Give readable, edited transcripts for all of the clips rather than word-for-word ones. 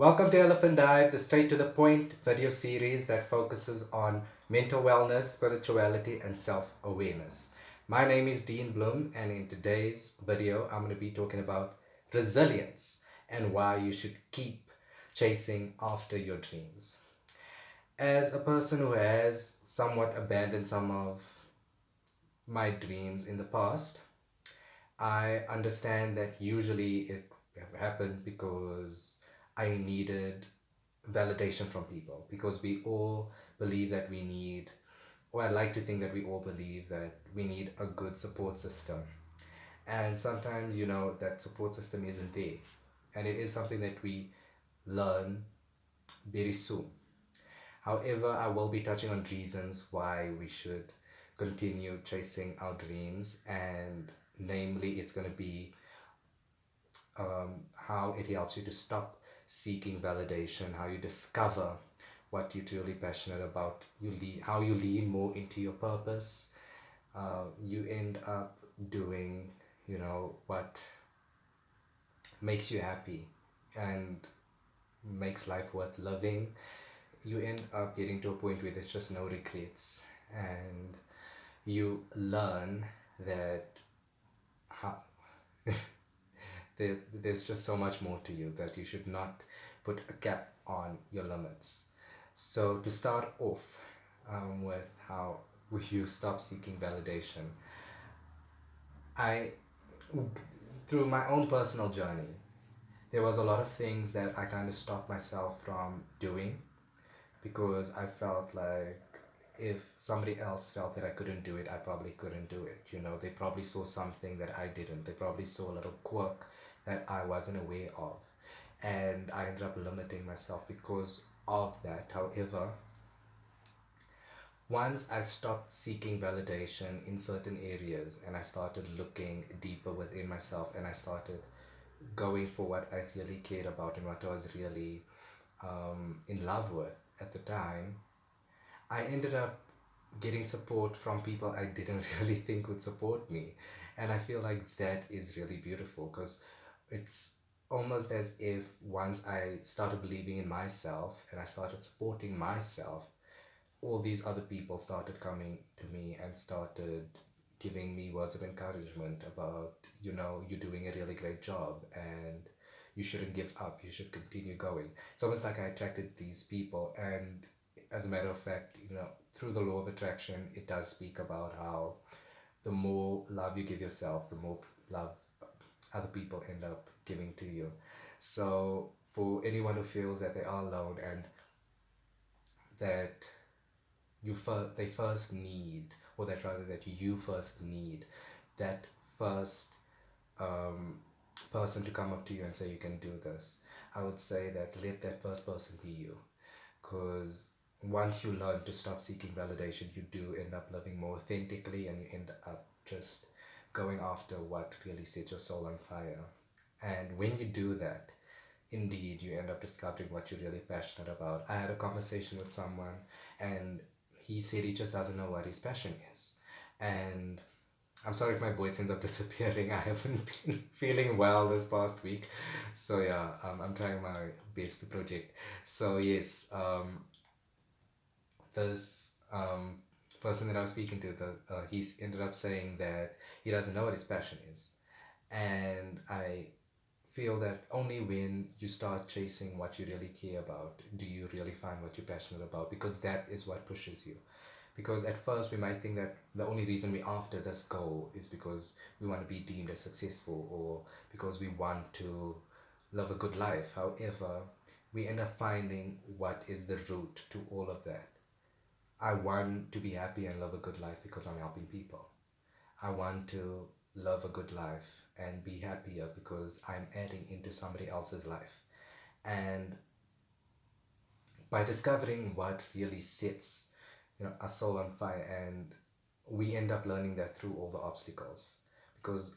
Welcome to Elephant Dive, the straight to the point video series that focuses on mental wellness, spirituality, and self awareness. My name is Deane Bloem, and in today's video, I'm going to be talking about resilience and why you should keep chasing after your dreams. As a person who has somewhat abandoned some of my dreams in the past, I understand that usually it happened because I needed validation from people because we all believe that we need, or I like to think that we all believe that we need a good support system. And sometimes, that support system isn't there. And it is something that we learn very soon. However, I will be touching on reasons why we should continue chasing our dreams, and namely, it's going to be how it helps you to stop seeking validation, how you discover what you're truly passionate about, how you lean more into your purpose. You end up doing, what makes you happy and makes life worth living. You end up getting to a point where there's just no regrets, and you learn that how there's just so much more to you that you should not put a cap on your limits. So, to start off with how you stop seeking validation, I, through my own personal journey, there was a lot of things that I kind of stopped myself from doing because I felt like if somebody else felt that I couldn't do it, I probably couldn't do it. They probably saw something that I didn't. They probably saw a little quirk that I wasn't aware of. And I ended up limiting myself because of that. However, once I stopped seeking validation in certain areas and I started looking deeper within myself and I started going for what I really cared about and what I was really in love with at the time, I ended up getting support from people I didn't really think would support me. And I feel like that is really beautiful because it's almost as if once I started believing in myself and I started supporting myself, all these other people started coming to me and started giving me words of encouragement about, you're doing a really great job and you shouldn't give up, you should continue going. It's almost like I attracted these people, and as a matter of fact, through the law of attraction, it does speak about how the more love you give yourself, the more love other people end up giving to you. So, for anyone who feels that they are alone and that they first need, or that rather that you first need that first um, person to come up to you and say you can do this, I would say that let that first person be you, because once you learn to stop seeking validation, you do end up living more authentically, and you end up just going after what really sets your soul on fire. And when you do that, indeed, you end up discovering what you're really passionate about. I had a conversation with someone, and he said he just doesn't know what his passion is. And I'm sorry if my voice ends up disappearing. I haven't been feeling well this past week. So, yeah, I'm trying my best to project. So, yes, this person that I was speaking to, he's ended up saying that he doesn't know what his passion is. And I feel that only when you start chasing what you really care about do you really find what you're passionate about, because that is what pushes you. Because at first we might think that the only reason we're after this goal is because we want to be deemed as successful or because we want to live a good life. However, we end up finding what is the root to all of that. I want to be happy and live a good life because I'm helping people. I want to live a good life and be happier because I'm adding into somebody else's life. And by discovering what really sets, a soul on fire, and we end up learning that through all the obstacles, because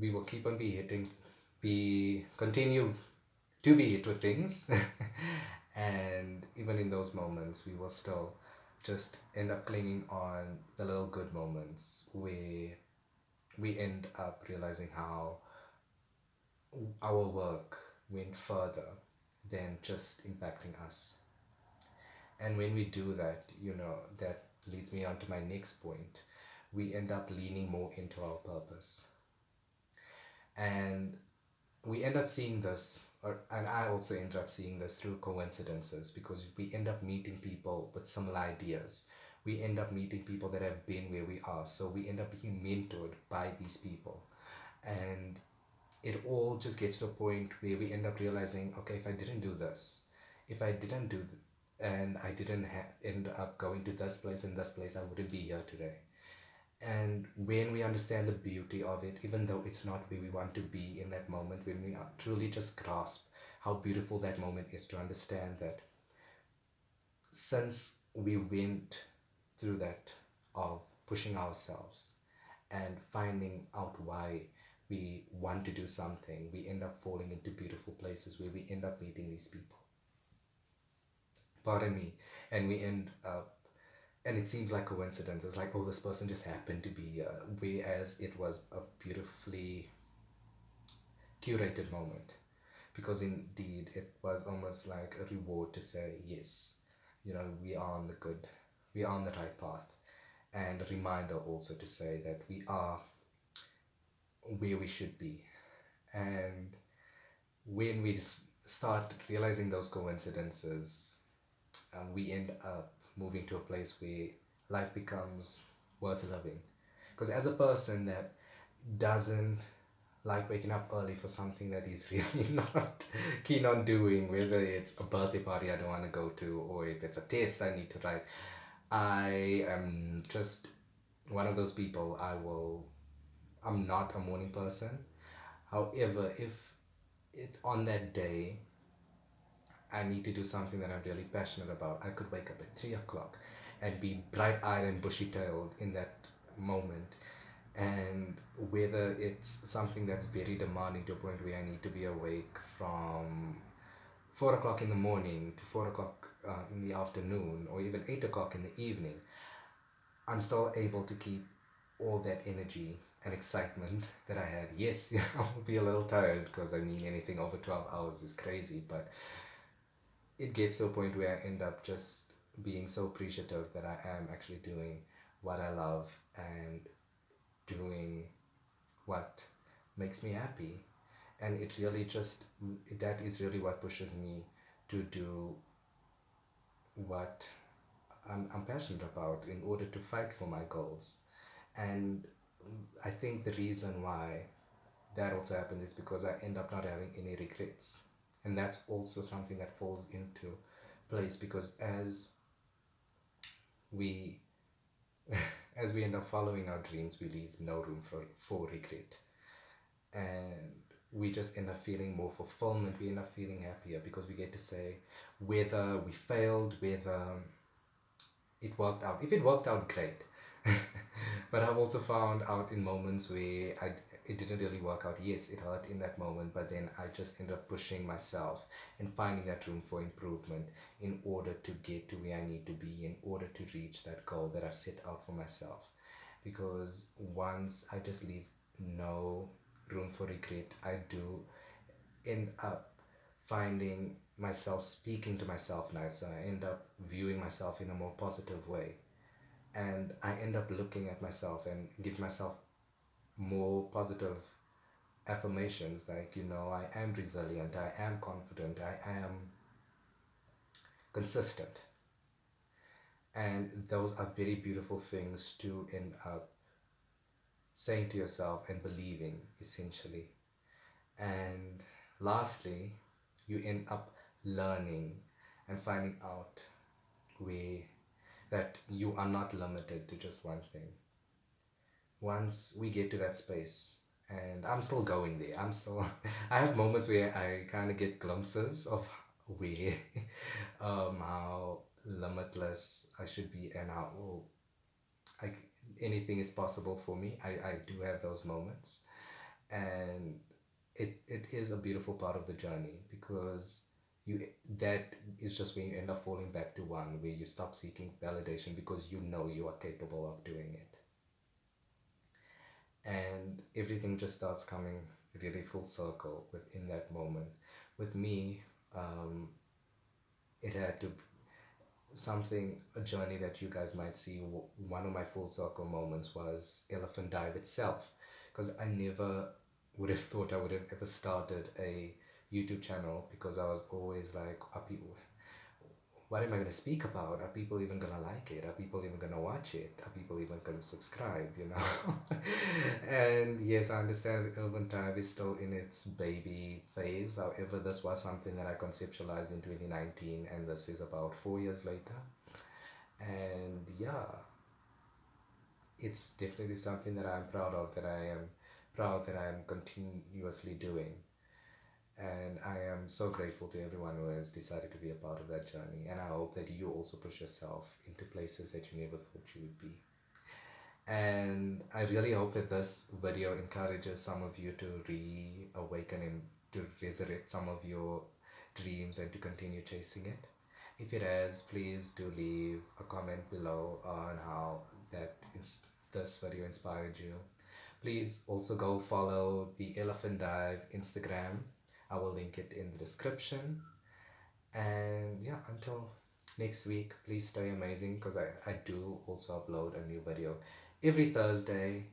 we will keep on be continue to be hit with things, and even in those moments, we will still just end up clinging on the little good moments where we end up realizing how our work went further than just impacting us. And when we do that, that leads me on to my next point. We end up leaning more into our purpose. And we end up seeing this, and I also end up seeing this through coincidences, because we end up meeting people with similar ideas. We end up meeting people that have been where we are. So we end up being mentored by these people. And it all just gets to a point where we end up realizing, okay, if I didn't do this, if I didn't do and I didn't end up going to this place and this place, I wouldn't be here today. And when we understand the beauty of it, even though it's not where we want to be in that moment, when we truly just grasp how beautiful that moment is, to understand that since we went through that of pushing ourselves and finding out why we want to do something, we end up falling into beautiful places where we end up meeting these people. Pardon me. And we end up, and it seems like coincidence. It's like, oh, this person just happened to be here, whereas it was a beautifully curated moment. Because indeed, it was almost like a reward to say, yes, we are on the good, we are on the right path. And a reminder also to say that we are where we should be. And when we start realizing those coincidences, we end up moving to a place where life becomes worth living. Because as a person that doesn't like waking up early for something that he's really not keen on doing, whether it's a birthday party I don't want to go to, or if it's a test I need to write, I am just one of those people. I'm not a morning person. However, if it on that day I need to do something that I'm really passionate about, I could wake up at 3 o'clock and be bright eyed and bushy tailed in that moment. And whether it's something that's very demanding to a point where I need to be awake from 4 o'clock in the morning to 4 o'clock in the afternoon, or even 8 o'clock in the evening, I'm still able to keep all that energy and excitement that I had. Yes, I'll be a little tired, because I mean, anything over 12 hours is crazy, but it gets to a point where I end up just being so appreciative that I am actually doing what I love and doing what makes me happy. And it really just, that is really what pushes me to do what I'm passionate about, in order to fight for my goals. And I think the reason why that also happens is because I end up not having any regrets. And that's also something that falls into place, because we as we end up following our dreams, we leave no room for regret. And we just end up feeling more fulfillment, we end up feeling happier, because we get to say whether we failed, whether it worked out. If it worked out, great. But I've also found out in moments where it didn't really work out. Yes, it hurt in that moment, but then I just end up pushing myself and finding that room for improvement, in order to get to where I need to be, in order to reach that goal that I've set out for myself. Because once I just leave no room for regret, I do end up finding myself speaking to myself nicer. I end up viewing myself in a more positive way. And I end up looking at myself and give myself more positive affirmations, like, I am resilient, I am confident, I am consistent. And those are very beautiful things to end up saying to yourself and believing, essentially. And lastly, you end up learning and finding out where that you are not limited to just one thing. Once we get to that space, and I'm still going there, I have moments where I kind of get glimpses of where how limitless I should be, and how, I, anything is possible for me. I do have those moments. And it is a beautiful part of the journey, because that is just when you end up falling back to one, where you stop seeking validation, because you are capable of doing it. And everything just starts coming really full circle within that moment. With me, Um, it had to something a journey that you guys might see. One of my full circle moments was elephant dive itself, because I never would have thought I would have ever started a YouTube channel, because I was always like, are people, what am I going to speak about? Are people even going to like it? Are people even going to watch it? Are people even going to subscribe, you know? And yes, I understand that Urban Tribe is still in its baby phase. However, this was something that I conceptualized in 2019, and this is about 4 years later. And yeah, it's definitely something that I'm proud of, that I am proud that I'm continuously doing. And I am so grateful to everyone who has decided to be a part of that journey. And I hope that you also push yourself into places that you never thought you would be. And I really hope that this video encourages some of you to reawaken and to resurrect some of your dreams and to continue chasing it. If it has, please do leave a comment below on how this video inspired you. Please also go follow the Elephant Dive Instagram. I will link it in the description. And yeah, until next week, please stay amazing, because I do also upload a new video every Thursday.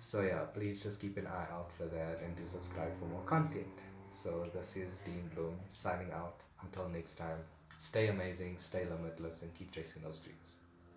So yeah, please just keep an eye out for that and do subscribe for more content. So this is Dean Bloem signing out. Until next time, stay amazing, stay limitless, and keep chasing those dreams.